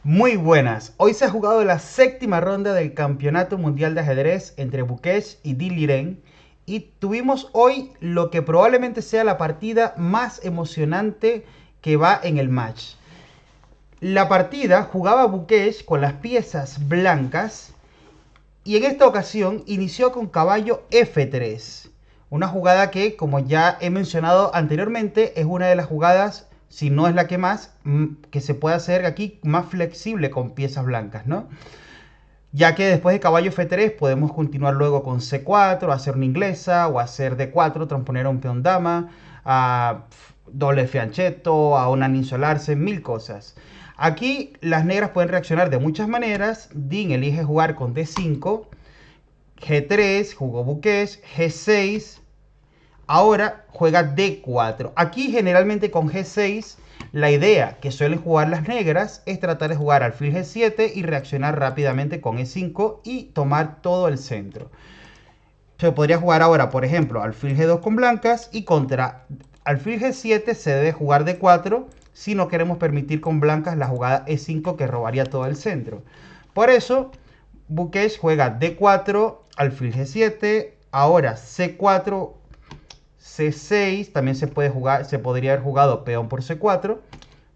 Muy buenas. Hoy se ha jugado la séptima ronda del Campeonato Mundial de Ajedrez entre Bukech y Diliren y tuvimos hoy lo que probablemente sea la partida más emocionante que va en el match. La partida jugaba Bukech con las piezas blancas y en esta ocasión inició con caballo F3. Una jugada que, como ya he mencionado anteriormente, es una de las jugadas, si no es la que más, que se puede hacer aquí más flexible con piezas blancas, ¿no? Ya que después de caballo F3 podemos continuar luego con C4, hacer una inglesa o hacer D4, transponer a un peón dama, a doble fianchetto, a una ninsolarse, mil cosas. Aquí las negras pueden reaccionar de muchas maneras. Dean elige jugar con D5, G3, jugó Bukech, G6, ahora juega D4. Aquí generalmente con G6 la idea que suelen jugar las negras es tratar de jugar alfil G7 y reaccionar rápidamente con E5 y tomar todo el centro. Se podría jugar ahora, por ejemplo, alfil G2 con blancas y contra alfil G7 se debe jugar D4 si no queremos permitir con blancas la jugada E5 que robaría todo el centro. Por eso, Bukech juega D4, alfil G7, ahora C4, C6, también se puede jugar, se podría haber jugado peón por C4,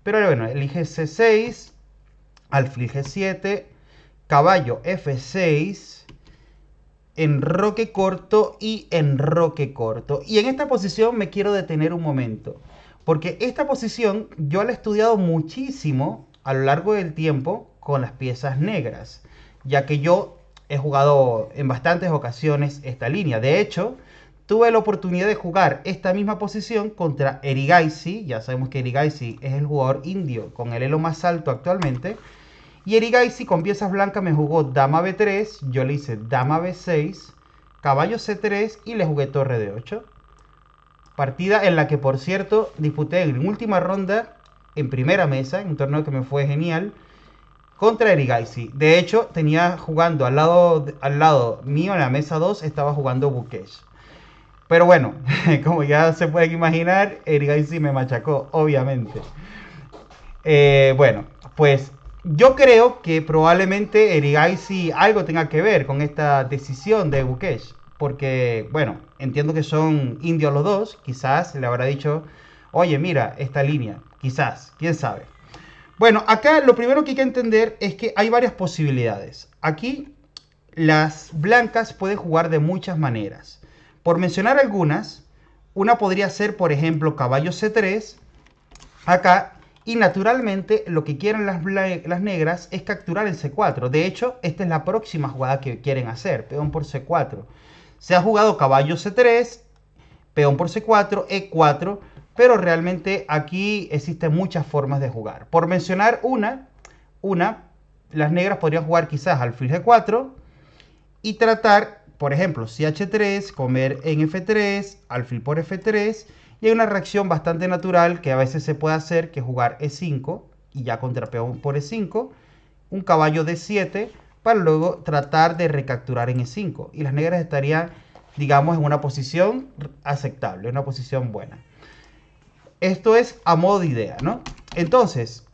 pero bueno, elige C6, alfil G7, caballo F6, enroque corto y enroque corto. Y en esta posición me quiero detener un momento, porque esta posición yo la he estudiado muchísimo a lo largo del tiempo con las piezas negras, ya que yo he jugado en bastantes ocasiones esta línea. De hecho, tuve la oportunidad de jugar esta misma posición contra Erigaisi. Ya sabemos que Erigaisi es el jugador indio con el elo más alto actualmente. Y Erigaisi con piezas blancas me jugó dama b3, yo le hice dama b6, caballo c3 y le jugué torre d8. Partida en la que, por cierto, disputé en última ronda en primera mesa, en un torneo que me fue genial, contra Erigaisi. De hecho, tenía jugando al lado mío en la mesa 2, estaba jugando Bukech. Pero bueno, como ya se pueden imaginar, Erigaisi me machacó, obviamente. Bueno, pues yo creo que probablemente Erigaisi algo tenga que ver con esta decisión de Bukech. Porque, bueno, entiendo que son indios los dos. Quizás le habrá dicho, oye, mira, esta línea. Quizás, quién sabe. Bueno, acá lo primero que hay que entender es que hay varias posibilidades. Aquí las blancas pueden jugar de muchas maneras. Por mencionar algunas, una podría ser, por ejemplo, caballo C3 acá. Y naturalmente lo que quieren las negras es capturar el C4. De hecho, esta es la próxima jugada que quieren hacer. Peón por C4. Se ha jugado caballo C3, peón por C4, E4. Pero realmente aquí existen muchas formas de jugar. Por mencionar las negras podrían jugar quizás alfil G4 y tratar, por ejemplo, si H3, comer en F3, alfil por F3, y hay una reacción bastante natural que a veces se puede hacer, que es jugar E5, y ya contra peón por E5, un caballo D7, para luego tratar de recapturar en E5. Y las negras estarían, digamos, en una posición aceptable, una posición buena. Esto es a modo de idea, ¿no? Entonces,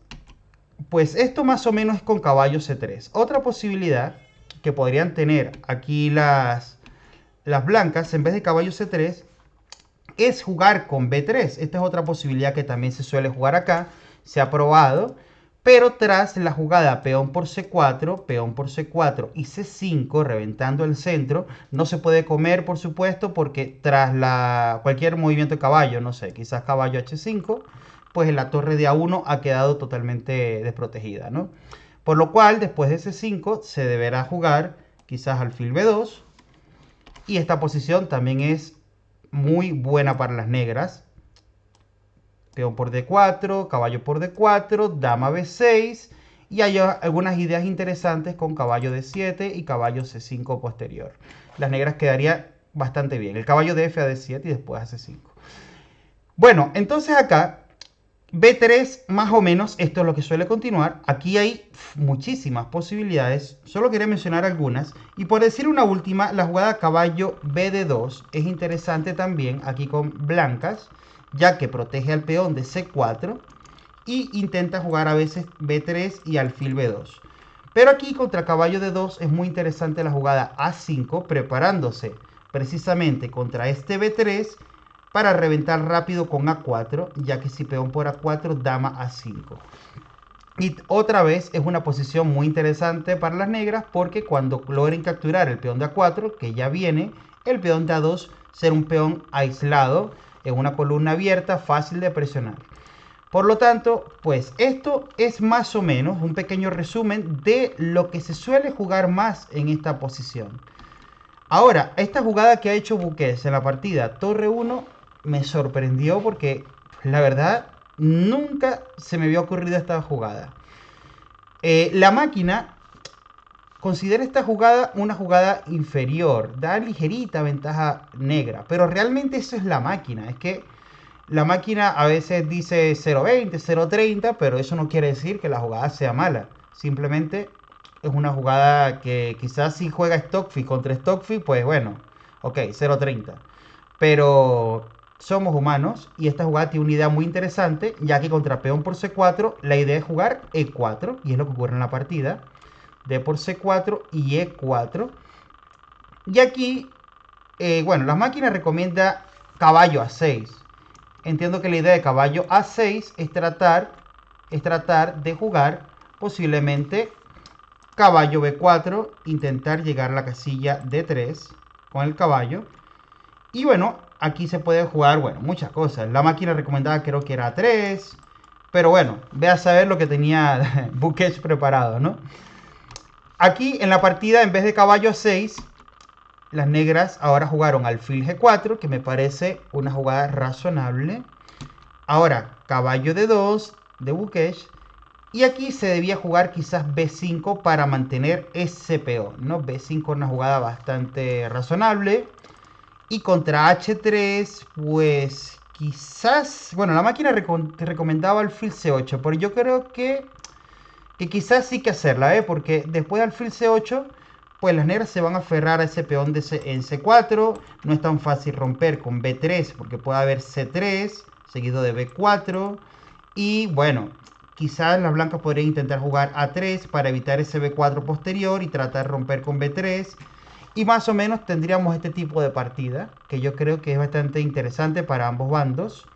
pues esto más o menos es con caballo C3. Otra posibilidad que podrían tener aquí las blancas en vez de caballo C3 es jugar con B3. Esta es otra posibilidad que también se suele jugar acá. Se ha probado. Pero tras la jugada peón por C4 y C5, reventando el centro, no se puede comer, por supuesto, porque tras cualquier movimiento de caballo, no sé, quizás caballo H5, pues la torre de A1 ha quedado totalmente desprotegida, ¿no? Por lo cual, después de C5, se deberá jugar quizás alfil B2. Y esta posición también es muy buena para las negras. Peón por D4, caballo por D4, dama B6. Y hay algunas ideas interesantes con caballo D7 y caballo C5 posterior. Las negras quedaría bastante bien. El caballo de F a D7 y después a C5. Bueno, entonces acá B3 más o menos esto es lo que suele continuar. Aquí hay muchísimas posibilidades. Solo quería mencionar algunas. Y por decir una última, la jugada caballo BD2 es interesante también aquí con blancas, ya que protege al peón de C4 y intenta jugar a veces B3 y alfil B2. Pero aquí contra caballo D2 es muy interesante la jugada A5, preparándose precisamente contra este B3 para reventar rápido con A4, ya que si peón por A4, dama A5. Y otra vez es una posición muy interesante para las negras porque cuando logren capturar el peón de A4, que ya viene, el peón de A2 será un peón aislado en una columna abierta, fácil de presionar. Por lo tanto, pues esto es más o menos un pequeño resumen de lo que se suele jugar más en esta posición. Ahora, esta jugada que ha hecho Buques en la partida Torre 1 me sorprendió porque la verdad nunca se me había ocurrido esta jugada. La máquina considera esta jugada una jugada inferior, da ligerita ventaja negra, pero realmente eso es la máquina, es que la máquina a veces dice 0.20, 0.30, pero eso no quiere decir que la jugada sea mala. Simplemente es una jugada que quizás si juega Stockfish contra Stockfish, pues bueno, ok, 0.30. Pero somos humanos y esta jugada tiene una idea muy interesante, ya que contra peón por C4 la idea es jugar E4, y es lo que ocurre en la partida. D por C4 y E4. Y aquí, bueno, la máquina recomienda caballo A6. Entiendo que la idea de caballo A6 es tratar de jugar posiblemente caballo B4, intentar llegar a la casilla D3 con el caballo. Y bueno, aquí se puede jugar, bueno, muchas cosas. La máquina recomendada creo que era A3, pero bueno, ve a saber lo que tenía Buques preparado, ¿no? Aquí en la partida, en vez de caballo A6, las negras ahora jugaron alfil G4, que me parece una jugada razonable. Ahora, caballo D2 de Buques. Y aquí se debía jugar quizás B5 para mantener ese peón, ¿no? B5 es una jugada bastante razonable. Y contra H3, pues quizás... Bueno, la máquina recomendaba alfil C8, pero yo creo que quizás sí que hacerla, ¿eh? Porque después de alfil C8, pues las negras se van a aferrar a ese peón en C4. No es tan fácil romper con B3 porque puede haber C3 seguido de B4. Y bueno, quizás las blancas podrían intentar jugar A3 para evitar ese B4 posterior y tratar de romper con B3. Y más o menos tendríamos este tipo de partida, que yo creo que es bastante interesante para ambos bandos.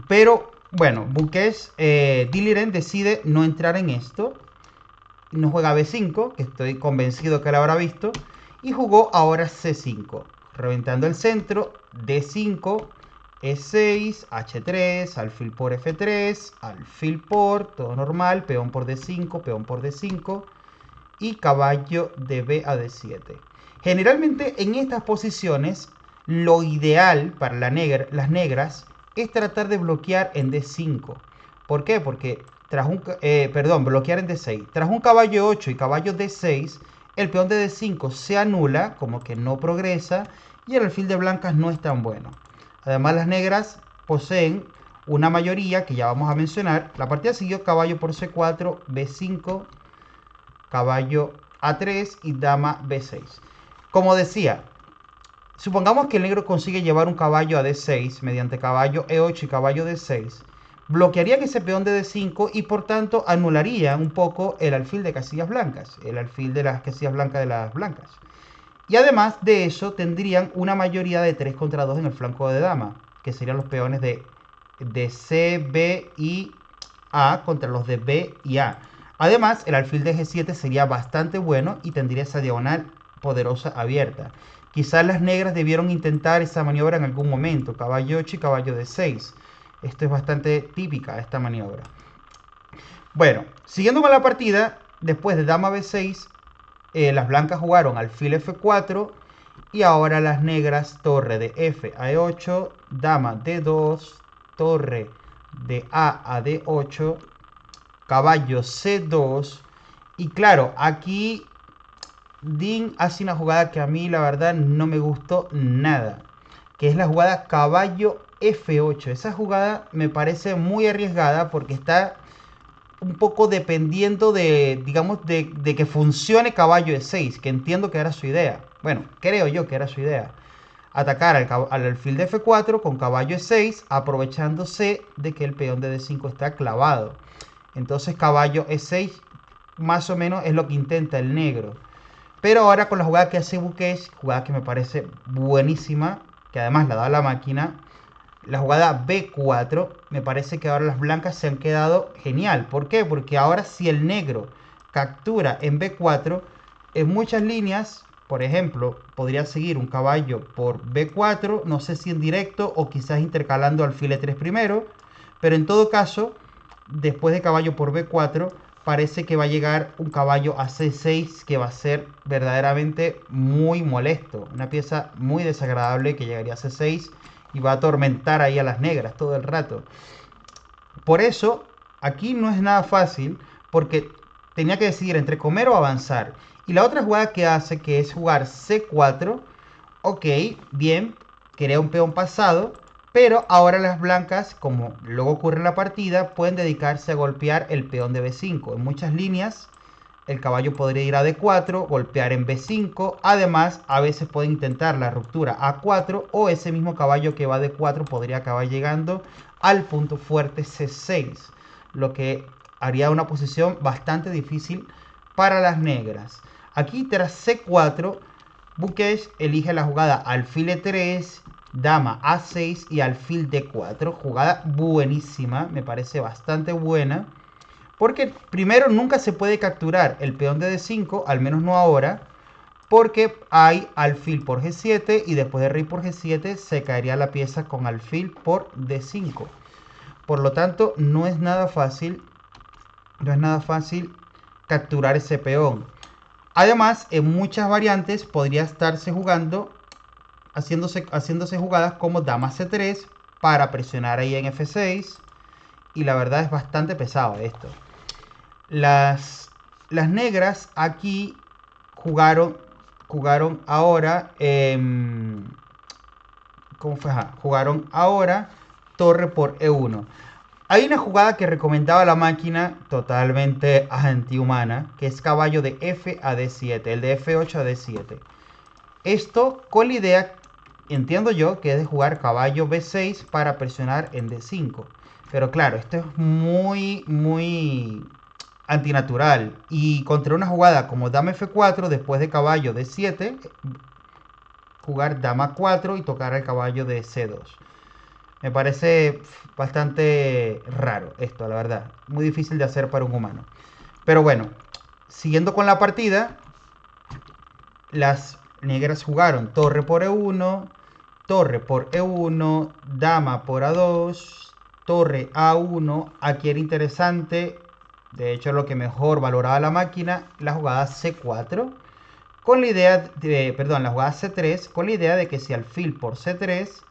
Pero bueno, Buques, Diliren decide no entrar en esto. No juega B5, que estoy convencido que lo habrá visto. Y jugó ahora C5, reventando el centro, D5, E6, H3, alfil por F3, alfil por, todo normal, peón por D5, peón por D5 y caballo de B a D7. Generalmente en estas posiciones lo ideal para las negras es tratar de bloquear en D5. ¿Por qué? Porque bloquear en D6. Tras un caballo 8 y caballo D6, el peón de D5 se anula, como que no progresa, y el alfil de blancas no es tan bueno. Además, las negras poseen una mayoría que ya vamos a mencionar. La partida siguió caballo por C4, B5, caballo A3 y dama B6. Como decía, supongamos que el negro consigue llevar un caballo a D6 mediante caballo E8 y caballo D6. Bloquearían ese peón de D5 y por tanto anularían un poco el alfil de casillas blancas, el alfil de las casillas blancas de las blancas. Y además de eso tendrían una mayoría de 3 contra 2 en el flanco de dama, que serían los peones de C, B y A contra los de B y A. Además, el alfil de G7 sería bastante bueno y tendría esa diagonal poderosa abierta. Quizás las negras debieron intentar esa maniobra en algún momento, caballo 8 y caballo D6. Esto es bastante típica, esta maniobra. Bueno, siguiendo con la partida, después de dama B6, las blancas jugaron alfil F4 y ahora las negras torre de F a E8, dama D2, torre de A a D8, caballo C2. Y claro, aquí Dean hace una jugada que a mí la verdad no me gustó nada, que es la jugada caballo F8. Esa jugada me parece muy arriesgada porque está un poco dependiendo de, digamos, de que funcione caballo E6, que entiendo que era su idea. Bueno, creo yo que era su idea. atacar al alfil de F4 con caballo E6, aprovechándose de que el peón de D5 está clavado. Entonces caballo E6 más o menos es lo que intenta el negro. Pero ahora con la jugada que hace Bukesh, jugada que me parece buenísima, que además la da la máquina, la jugada B4, me parece que ahora las blancas se han quedado genial. ¿Por qué? Porque ahora si el negro captura en B4, en muchas líneas, por ejemplo, podría seguir un caballo por B4, no sé si en directo o quizás intercalando alfil E3 primero, pero en todo caso, después de caballo por B4, parece que va a llegar un caballo a C6 que va a ser verdaderamente muy molesto. Una pieza muy desagradable que llegaría a C6 y va a atormentar ahí a las negras todo el rato. Por eso, aquí no es nada fácil porque tenía que decidir entre comer o avanzar. Y la otra jugada que hace, que es jugar C4, ok, bien, crea un peón pasado, pero ahora las blancas, como luego ocurre en la partida, pueden dedicarse a golpear el peón de B5. En muchas líneas, el caballo podría ir a D4, golpear en B5. Además, a veces puede intentar la ruptura a 4 o ese mismo caballo que va a D4 podría acabar llegando al punto fuerte C6, lo que haría una posición bastante difícil para las negras. Aquí tras C4, Bukesh elige la jugada alfil E3, dama A6 y alfil D4. Jugada buenísima, me parece bastante buena. Porque primero nunca se puede capturar el peón de D5, al menos no ahora. Porque hay alfil por G7 y después de rey por G7 se caería la pieza con alfil por D5. Por lo tanto, no es nada fácil capturar ese peón. Además, en muchas variantes podría estarse jugando, haciéndose jugadas como dama C3 para presionar ahí en F6. Y la verdad es bastante pesado esto. Las negras aquí jugaron ahora, ¿cómo fue? Jugaron ahora torre por E1. Hay una jugada que recomendaba la máquina totalmente antihumana, que es caballo de F a D7, el de F8 a D7. Esto con la idea, entiendo yo, que es de jugar caballo B6 para presionar en D5. Pero claro, esto es muy antinatural. Y contra una jugada como dama F4, después de caballo D7, jugar dama 4 y tocar al caballo de C2. Me parece bastante raro esto, la verdad. Muy difícil de hacer para un humano. Pero bueno, siguiendo con la partida, las negras jugaron torre por E1, torre por E1, dama por A2, torre A1. Aquí era interesante, de hecho lo que mejor valoraba la máquina, la jugada C4. Con la idea de, perdón, la jugada C3, con la idea de que si alfil por C3,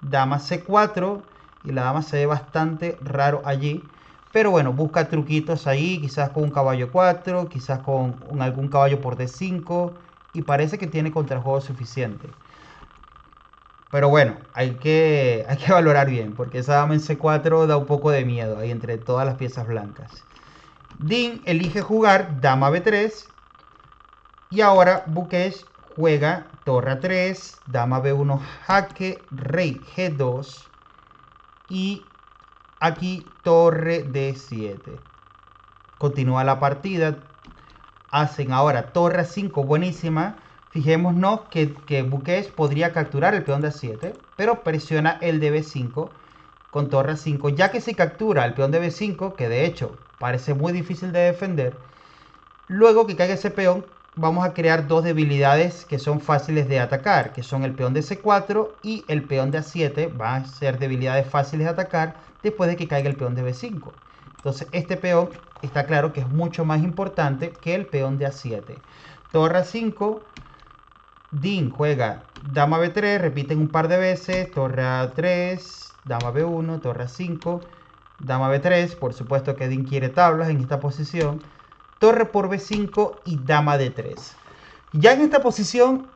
dama C4, y la dama se ve bastante raro allí. Pero bueno, busca truquitos ahí, quizás con un caballo 4, quizás con algún caballo por D5, y parece que tiene contrajuego suficiente. Pero bueno, hay que valorar bien, porque esa dama en C4 da un poco de miedo ahí entre todas las piezas blancas. Dean elige jugar dama B3, y ahora Bukesh juega torre A3, dama B1 jaque, rey G2 y aquí torre D7. Continúa la partida. Hacen ahora torre A5 buenísima. Fijémonos que Bukesh podría capturar el peón de A7, pero presiona el de B5 con torre A5. Ya que si captura el peón de B5, que de hecho parece muy difícil de defender, luego que caiga ese peón, vamos a crear dos debilidades que son fáciles de atacar, que son el peón de C4 y el peón de A7. Van a ser debilidades fáciles de atacar después de que caiga el peón de B5. Entonces este peón está claro que es mucho más importante que el peón de A7. Torre A5, Dean juega dama B3, repiten un par de veces, torre A3, dama B1, torre A5, dama B3, por supuesto que Dean quiere tablas en esta posición, torre por B5 y dama D3. Ya en esta posición,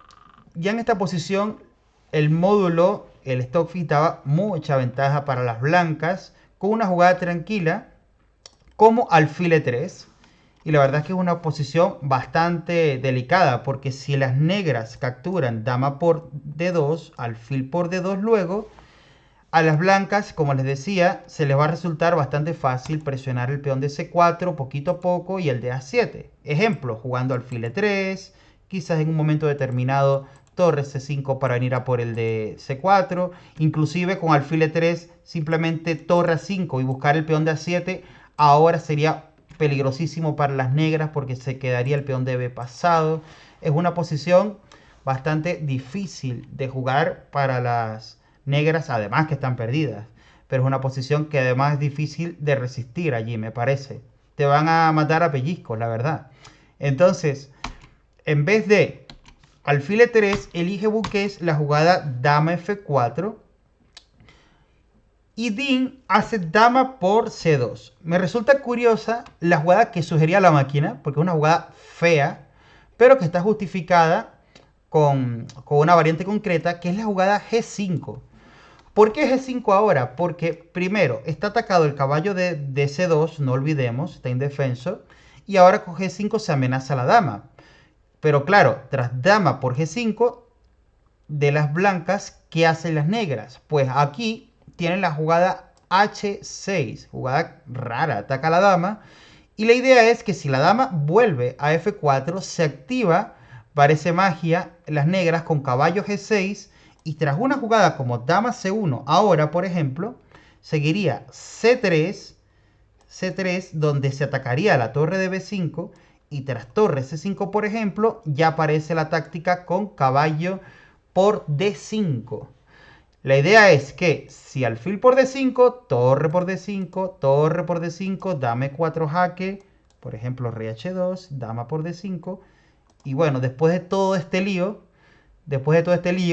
el módulo, el Stockfish daba mucha ventaja para las blancas con una jugada tranquila como alfil E3. Y la verdad es que es una posición bastante delicada, porque si las negras capturan dama por D2, alfil por D2 luego, a las blancas, como les decía, se les va a resultar bastante fácil presionar el peón de C4 poquito a poco y el de A7. Ejemplo, jugando alfil E3, quizás en un momento determinado torre C5 para venir a por el de C4, inclusive con alfil E3 simplemente torre A5 y buscar el peón de A7, ahora sería peligrosísimo para las negras porque se quedaría el peón de B pasado. Es una posición bastante difícil de jugar para las negras, además que están perdidas. Pero es una posición que además es difícil de resistir allí, me parece. Te van a matar a pellizcos, la verdad. Entonces, en vez de alfil E3, elige Buques la jugada dama F4. Y Dean hace dama por C2. Me resulta curiosa la jugada que sugería la máquina, porque es una jugada fea, pero que está justificada con una variante concreta, que es la jugada G5. ¿Por qué G5 ahora? Porque primero está atacado el caballo de C2, no olvidemos, está indefenso, y ahora con G5 se amenaza la dama. Pero claro, tras dama por G5, de las blancas, ¿qué hacen las negras? Pues aquí tienen la jugada H6, jugada rara, ataca a la dama. Y la idea es que si la dama vuelve a F4, se activa, parece magia, las negras con caballo G6. Y tras una jugada como dama C1, ahora por ejemplo, seguiría C3, C3, donde se atacaría la torre de B5. Y tras torre C5, por ejemplo, ya aparece la táctica con caballo por D5. La idea es que si alfil por D5, torre por D5, torre por D5, dame 4 jaque, por ejemplo rey H2, dama por D5, y bueno, después de todo este lío,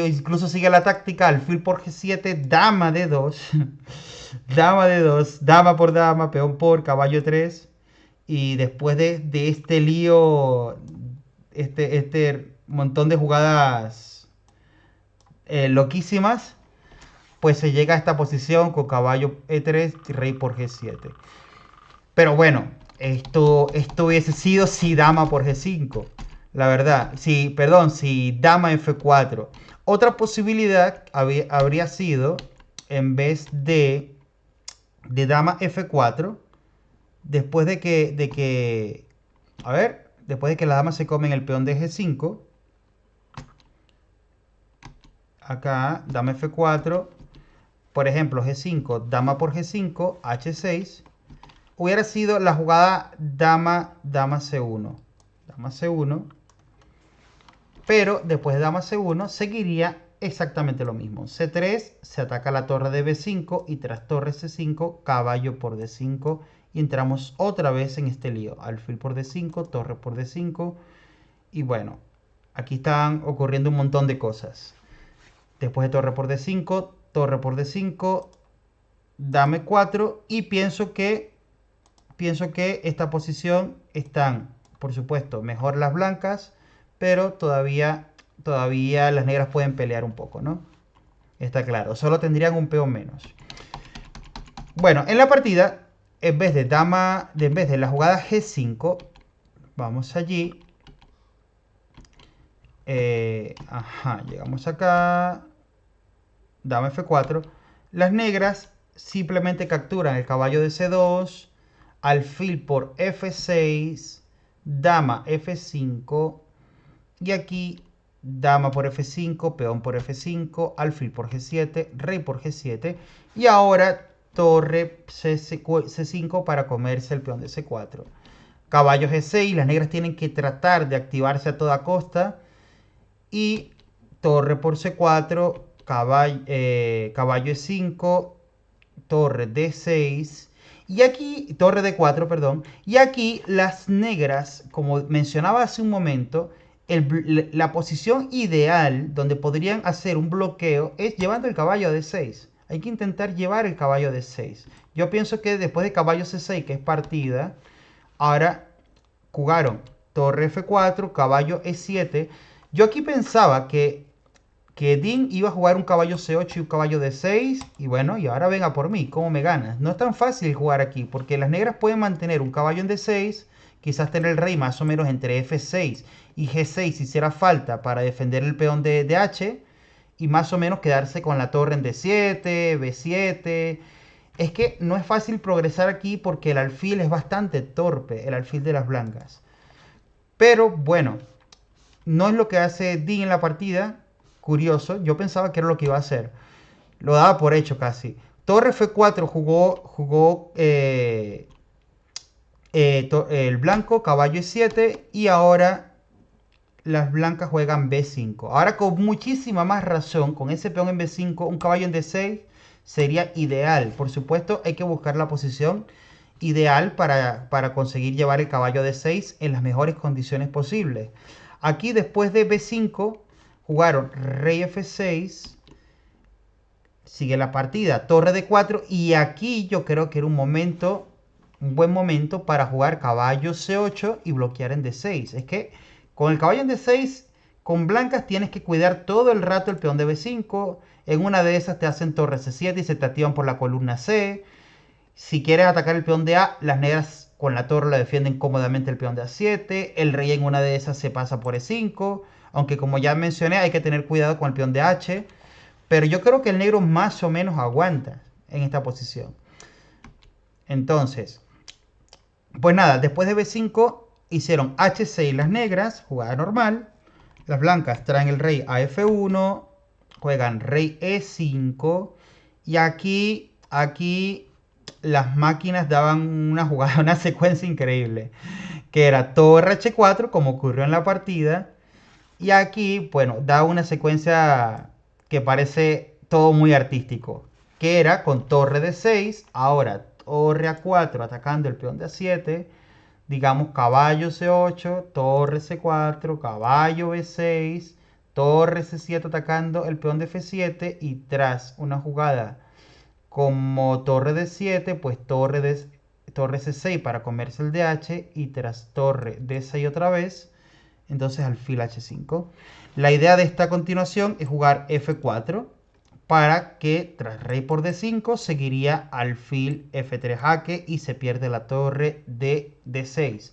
incluso sigue la táctica alfil por G7, dama D2, dama D2, dama por dama, peón por, caballo 3, y después de este lío, este montón de jugadas loquísimas, pues se llega a esta posición con caballo E3 y rey por G7. Pero bueno, esto hubiese sido si dama por G5. La verdad, si dama F4. Otra posibilidad habría sido, en vez de dama F4, después después de que la dama se come en el peón de G5, acá, dama F4, por ejemplo, G5, dama por G5, H6, hubiera sido la jugada dama C1. Dama C1. Pero después de dama C1 seguiría exactamente lo mismo. C3, se ataca la torre de B5 y tras torre C5, caballo por D5. Y entramos otra vez en este lío. Alfil por D5, torre por D5. Y bueno, aquí están ocurriendo un montón de cosas. Después de torre por D5, torre por D5, dame 4 y pienso que esta posición están, por supuesto, mejor las blancas, pero todavía las negras pueden pelear un poco, ¿no? Está claro, solo tendrían un peón menos. Bueno, en la partida, en vez de la jugada G5, vamos allí. Llegamos acá. Dama F4. Las negras simplemente capturan el caballo de C2, alfil por F6, dama F5 y aquí dama por F5, peón por F5, alfil por G7, rey por G7 y ahora torre C5 para comerse el peón de C4. Caballo G6, las negras tienen que tratar de activarse a toda costa y torre por C4, caballo E5, torre D6 y aquí, torre D4, perdón, y aquí las negras, como mencionaba hace un momento, la posición ideal donde podrían hacer un bloqueo es llevando el caballo a D6. Hay que intentar llevar el caballo a D6. Yo pienso que después de caballo C6, que es partida, ahora jugaron torre F4, caballo E7. Yo aquí pensaba que Dean iba a jugar un caballo C8 y un caballo D6. Y bueno, y ahora venga por mí, ¿cómo me ganas? No es tan fácil jugar aquí, porque las negras pueden mantener un caballo en D6, quizás tener el rey más o menos entre F6 y G6 si hiciera falta para defender el peón de H, y más o menos quedarse con la torre en D7, B7. Es que no es fácil progresar aquí porque el alfil es bastante torpe, el alfil de las blancas. Pero bueno, no es lo que hace Dean en la partida. Curioso, yo pensaba que era lo que iba a hacer. Lo daba por hecho casi. Torre F4 jugó el blanco, caballo E7, y ahora las blancas juegan B5. Ahora con muchísima más razón, con ese peón en B5, un caballo en D6 sería ideal. Por supuesto, hay que buscar la posición ideal para conseguir llevar el caballo a D6 en las mejores condiciones posibles. Aquí después de B5 jugaron rey F6, sigue la partida, torre D4, y aquí yo creo que era un buen momento para jugar caballo C8 y bloquear en D6. Es que con el caballo en D6, con blancas tienes que cuidar todo el rato el peón de B5. En una de esas te hacen torre C7 y se te activan por la columna C. Si quieres atacar el peón de A, las negras con la torre la defienden cómodamente el peón de A7. El rey en una de esas se pasa por E5. Aunque como ya mencioné, hay que tener cuidado con el peón de H. Pero yo creo que el negro más o menos aguanta en esta posición. Entonces, pues nada, después de B5 hicieron H6 las negras, jugada normal. Las blancas traen el rey a F1, juegan rey E5. Y aquí las máquinas daban una jugada, una secuencia increíble. Que era torre H4, como ocurrió en la partida. Y aquí, bueno, da una secuencia que parece todo muy artístico. Que era con torre D6, ahora torre A4 atacando el peón de A7, digamos caballo C8, torre C4, caballo B6, torre C7 atacando el peón de F7, y tras una jugada como torre D7, pues torre C6 para comerse el DH, y tras torre D6 otra vez, entonces alfil H5. La idea de esta continuación es jugar F4 para que tras rey por D5 seguiría alfil F3 jaque y se pierde la torre de D6.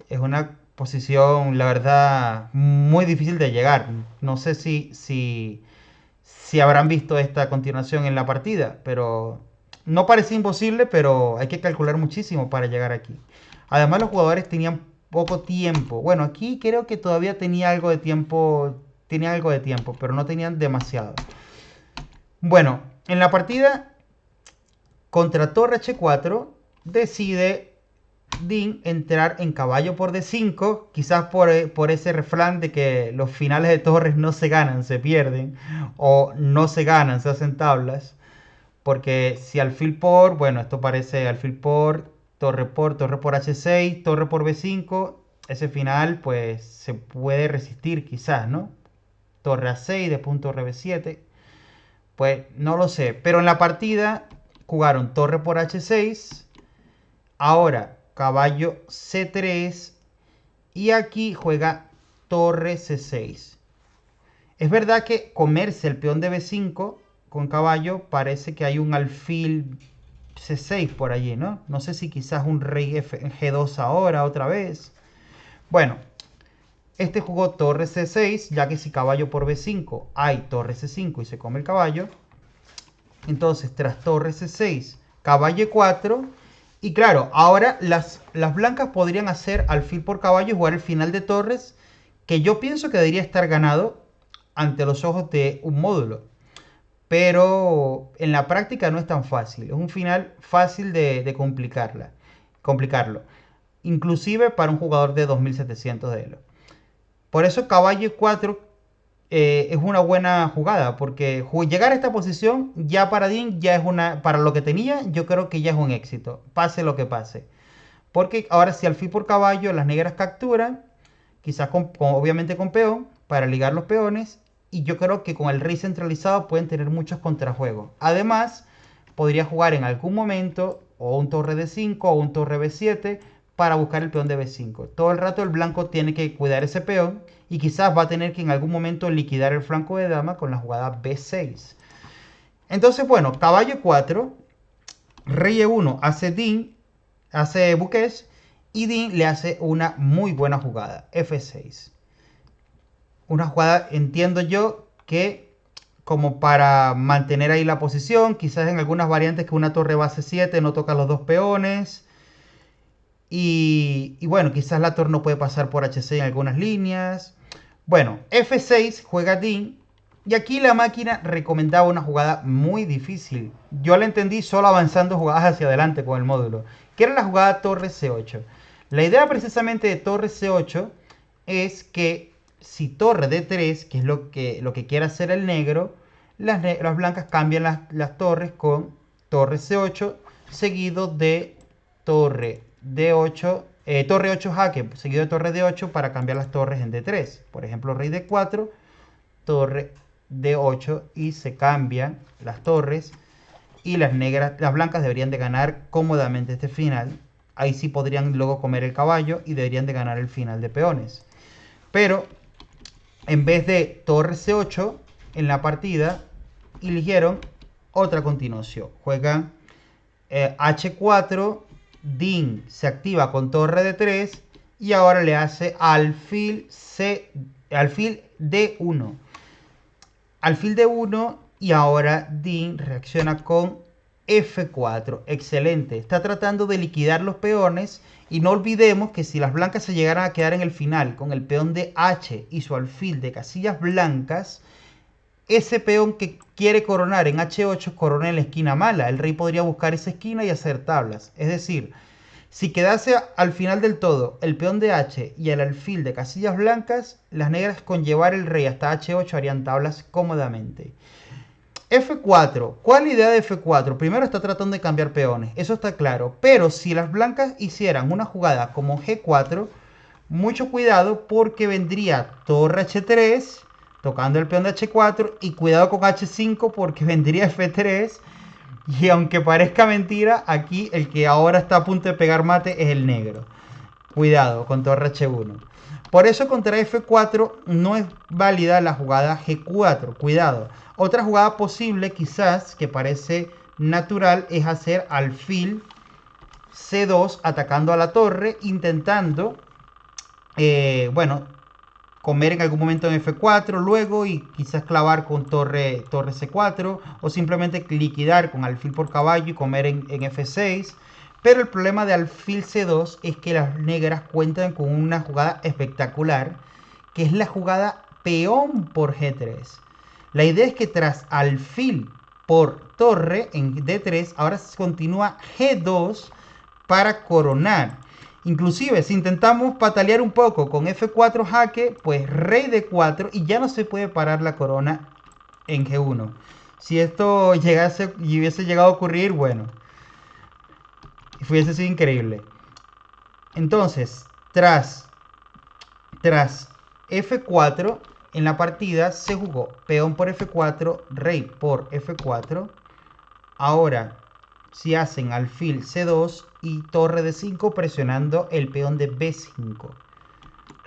Es una posición, la verdad, muy difícil de llegar. No sé si habrán visto esta continuación en la partida, pero no parece imposible, pero hay que calcular muchísimo para llegar aquí. Además, los jugadores tenían poco tiempo. Bueno, aquí creo que todavía tenía algo de tiempo, pero no tenían demasiado. Bueno, en la partida contra torre H4 decide Dean entrar en caballo por D5, quizás por ese refrán de que los finales de torres no se ganan, se pierden, o no se ganan, se hacen tablas. Porque si alfil por, bueno, esto parece alfil por torre por H6, torre por B5, ese final pues se puede resistir quizás, ¿no? Torre A6, después torre B7, pues no lo sé. Pero en la partida jugaron torre por H6, ahora caballo C3, y aquí juega torre C6. Es verdad que comerse el peón de B5 con caballo parece que hay un alfil C6 por allí, ¿no? No sé si quizás un rey G2 ahora otra vez. Bueno, este jugó torre C6, ya que si caballo por B5 hay torre C5 y se come el caballo. Entonces, tras torre C6, caballo E4. Y claro, ahora las blancas podrían hacer alfil por caballo y jugar el final de torres, que yo pienso que debería estar ganado ante los ojos de un módulo. Pero en la práctica no es tan fácil. Es un final fácil de complicarlo. Inclusive para un jugador de 2700 de Elo. Por eso caballo E4 es una buena jugada, porque llegar a esta posición ya para Dean ya es para lo que tenía, yo creo que ya es un éxito, pase lo que pase. Porque ahora si alfil por caballo las negras capturan, quizás obviamente con peón, para ligar los peones, y yo creo que con el rey centralizado pueden tener muchos contrajuegos. Además, podría jugar en algún momento o un torre D5 o un torre B7 para buscar el peón de B5. Todo el rato el blanco tiene que cuidar ese peón y quizás va a tener que en algún momento liquidar el flanco de dama con la jugada B6. Entonces, bueno, caballo 4, rey E1 hace Dean, hace Buques, Y Dean le hace una muy buena jugada, F6. Una jugada, entiendo yo, que como para mantener ahí la posición, quizás en algunas variantes que una torre base 7 no toca los dos peones. Y bueno, quizás la torre no puede pasar por H6 en algunas líneas. Bueno, F6 juega Dean. Y aquí la máquina recomendaba una jugada muy difícil. Yo la entendí solo avanzando jugadas hacia adelante con el módulo, que era la jugada torre C8. La idea precisamente de torre C8 es que si torre D3, que es lo que quiere hacer el negro, las blancas cambian las torres con torre C8 seguido de torre D8, torre 8 jaque seguido de torre D8 para cambiar las torres en D3. Por ejemplo, rey D4, torre D8 y se cambian las torres y las blancas deberían de ganar cómodamente este final. Ahí sí podrían luego comer el caballo y deberían de ganar el final de peones. Pero en vez de torre C8 en la partida, eligieron otra continuación. Juegan H4, Dean se activa con torre D3 y ahora le hace alfil D1. Alfil D1 y ahora Dean reacciona con F4. Excelente. Está tratando de liquidar los peones y no olvidemos que si las blancas se llegaran a quedar en el final con el peón de H y su alfil de casillas blancas, ese peón que quiere coronar en H8 corona en la esquina mala. El rey podría buscar esa esquina y hacer tablas. Es decir, si quedase al final del todo el peón de H y el alfil de casillas blancas, las negras con llevar el rey hasta H8 harían tablas cómodamente. F4. ¿Cuál es la idea de F4? Primero está tratando de cambiar peones, eso está claro. Pero si las blancas hicieran una jugada como G4, mucho cuidado porque vendría torre H3, tocando el peón de H4, y cuidado con H5 porque vendría F3. Y aunque parezca mentira, aquí el que ahora está a punto de pegar mate es el negro. Cuidado con torre H1. Por eso contra F4 no es válida la jugada G4. Cuidado. Otra jugada posible quizás que parece natural es hacer alfil C2 atacando a la torre, intentando, bueno, comer en algún momento en F4 luego y quizás clavar con torre C4 o simplemente liquidar con alfil por caballo y comer en F6. Pero el problema de alfil C2 es que las negras cuentan con una jugada espectacular, que es la jugada peón por G3. La idea es que tras alfil por torre en D3, ahora se continúa G2 para coronar. Inclusive, si intentamos patalear un poco con F4 jaque, pues rey D4 y ya no se puede parar la corona en G1. Si esto llegase y hubiese llegado a ocurrir, bueno, hubiese sido increíble. Entonces, tras F4 en la partida se jugó peón por F4, rey por F4. Ahora, si hacen alfil C2 y torre D5 presionando el peón de B5.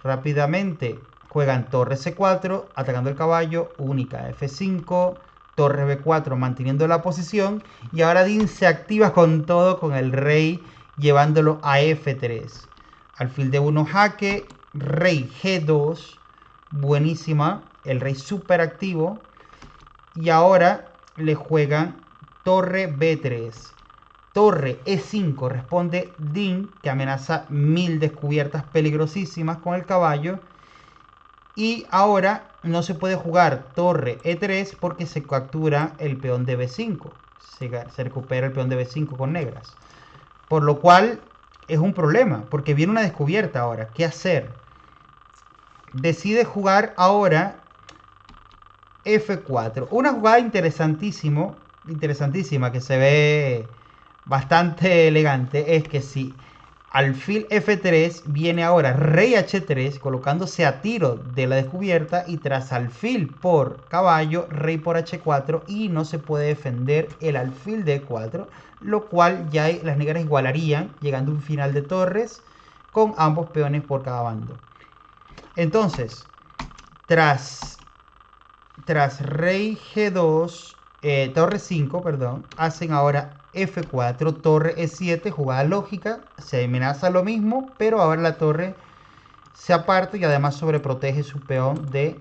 Rápidamente juegan torre C4 atacando el caballo, única F5, torre B4 manteniendo la posición y ahora Dean se activa con todo con el rey llevándolo a F3. Alfil D1 jaque, rey G2, buenísima, el rey súper activo y ahora le juegan torre B3. Torre E5 responde Dean, que amenaza 1000 descubiertas peligrosísimas con el caballo. Y ahora no se puede jugar torre E3 porque se captura el peón de B5. Se recupera el peón de B5 con negras. Por lo cual es un problema, porque viene una descubierta ahora. ¿Qué hacer? Decide jugar ahora F4. Una jugada interesantísima que se ve bastante elegante es que si alfil F3 viene ahora rey H3 colocándose a tiro de la descubierta y tras alfil por caballo rey por H4 y no se puede defender el alfil D4, lo cual ya las negras igualarían llegando a un final de torres con ambos peones por cada bando. Entonces tras rey G2 torre 5, perdón, hacen ahora F4, torre E7, jugada lógica, se amenaza lo mismo, pero ahora la torre se aparta y además sobreprotege su peón de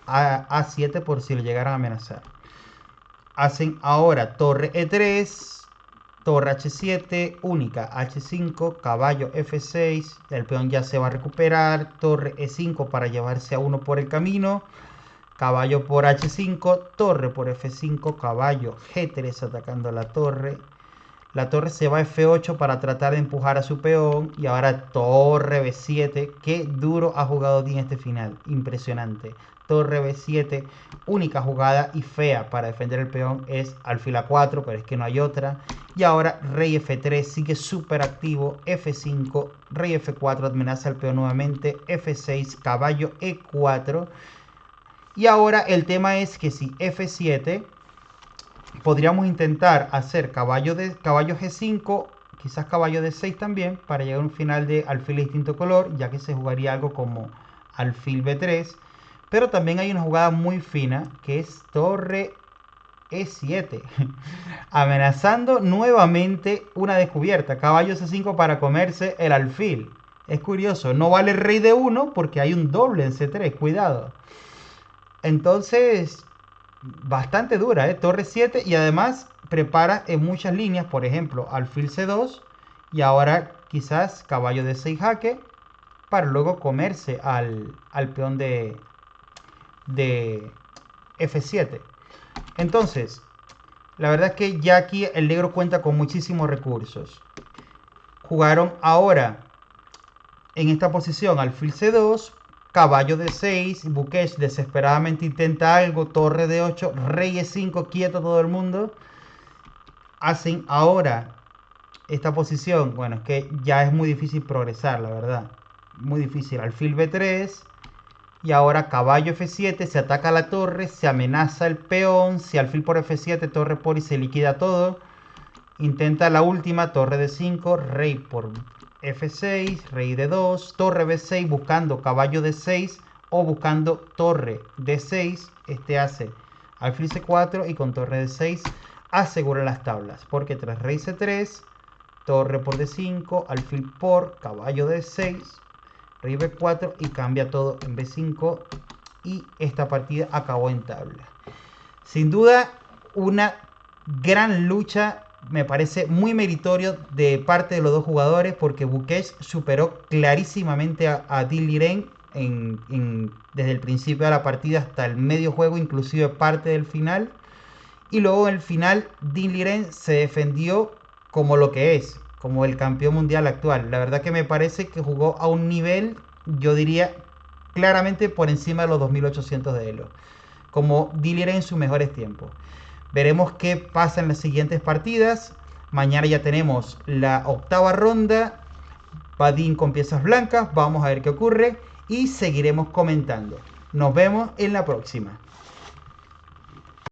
A7 por si le llegaran a amenazar. Hacen ahora torre E3, torre H7, única H5, caballo F6, el peón ya se va a recuperar, torre E5 para llevarse a uno por el camino, caballo por H5, torre por F5, caballo G3 atacando la torre se va a F8 para tratar de empujar a su peón y ahora torre B7, qué duro ha jugado Dean este final, impresionante. Torre B7, única jugada y fea para defender el peón es alfil A4, pero es que no hay otra. Y ahora rey F3 sigue súper activo, F5, rey F4 amenaza al peón nuevamente, F6, caballo E4. Y ahora el tema es que si F7, podríamos intentar hacer caballo G5, quizás caballo D6 también, para llegar a un final de alfil de distinto color, ya que se jugaría algo como alfil B3. Pero también hay una jugada muy fina, que es torre E7, amenazando nuevamente una descubierta. Caballo C5 para comerse el alfil. Es curioso, no vale rey D1 porque hay un doble en C3, cuidado. Entonces, bastante dura, torre 7 y además prepara en muchas líneas, por ejemplo, alfil C2 y ahora quizás caballo D6 jaque para luego comerse al peón de F7. Entonces, la verdad es que ya aquí el negro cuenta con muchísimos recursos. Jugaron ahora en esta posición alfil C2, caballo D6, Bukesh desesperadamente intenta algo, torre D8, rey E5, quieto todo el mundo. Hacen ahora esta posición, bueno, es que ya es muy difícil progresar, la verdad. Muy difícil, alfil B3 y ahora caballo F7, se ataca la torre, se amenaza el peón, si alfil por F7, torre por y se liquida todo. Intenta la última, torre D5, rey por F6, rey D2, torre B6 buscando caballo D6 o buscando torre D6. Este hace alfil C4 y con torre D6 asegura las tablas. Porque tras rey C3, torre por D5, alfil por caballo D6, rey B4 y cambia todo en B5 y esta partida acabó en tabla. Sin duda una gran lucha, me parece muy meritorio de parte de los dos jugadores porque Bukesh superó clarísimamente a Dean Liren desde el principio de la partida hasta el medio juego, inclusive parte del final. Y luego en el final Dean Liren se defendió como lo que es, como el campeón mundial actual. La verdad que me parece que jugó a un nivel, yo diría, claramente por encima de los 2800 de Elo. Como Dean Liren en sus mejores tiempos. Veremos qué pasa en las siguientes partidas. Mañana ya tenemos la octava ronda. Dean con piezas blancas. Vamos a ver qué ocurre. Y seguiremos comentando. Nos vemos en la próxima.